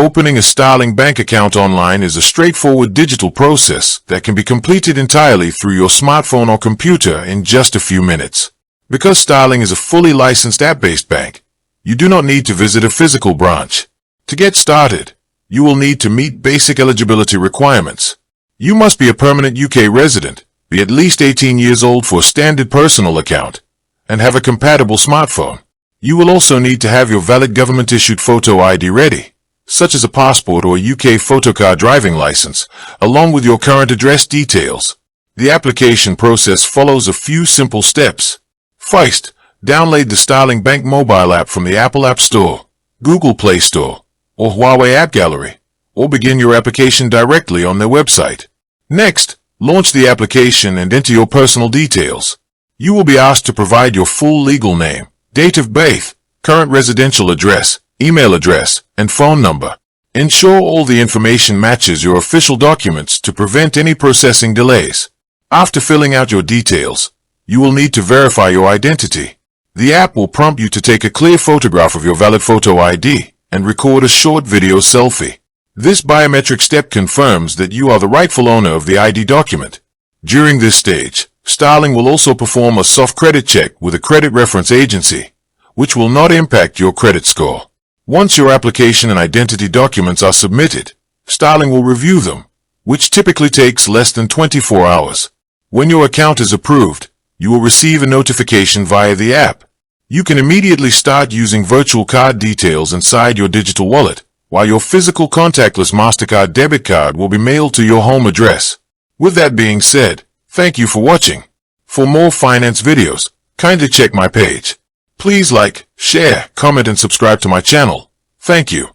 Opening a Starling Bank account online is a straightforward digital process that can be completed entirely through your smartphone or computer in just a few minutes. Because Starling is a fully licensed app-based bank, you do not need to visit a physical branch. To get started, you will need to meet basic eligibility requirements. You must be a permanent UK resident, be at least 18 years old for a standard personal account, and have a compatible smartphone. You will also need to have your valid government-issued photo ID ready, such as a passport or a UK photocard driving license, along with your current address details. The application process follows a few simple steps. First, download the Starling Bank mobile app from the Apple App Store, Google Play Store, or Huawei App Gallery, or begin your application directly on their website. Next, launch the application and enter your personal details. You will be asked to provide your full legal name, date of birth, current residential address, email address, and phone number. Ensure all the information matches your official documents to prevent any processing delays. After filling out your details, you will need to verify your identity. The app will prompt you to take a clear photograph of your valid photo ID and record a short video selfie. This biometric step confirms that you are the rightful owner of the ID document. During this stage, Starling will also perform a soft credit check with a credit reference agency, which will not impact your credit score. Once your application and identity documents are submitted, Starling will review them, which typically takes less than 24 hours. When your account is approved, you will receive a notification via the app. You can immediately start using virtual card details inside your digital wallet, while your physical contactless MasterCard debit card will be mailed to your home address. With that being said, thank you for watching. For more finance videos, kindly check my page. Please like, share, comment and subscribe to my channel. Thank you.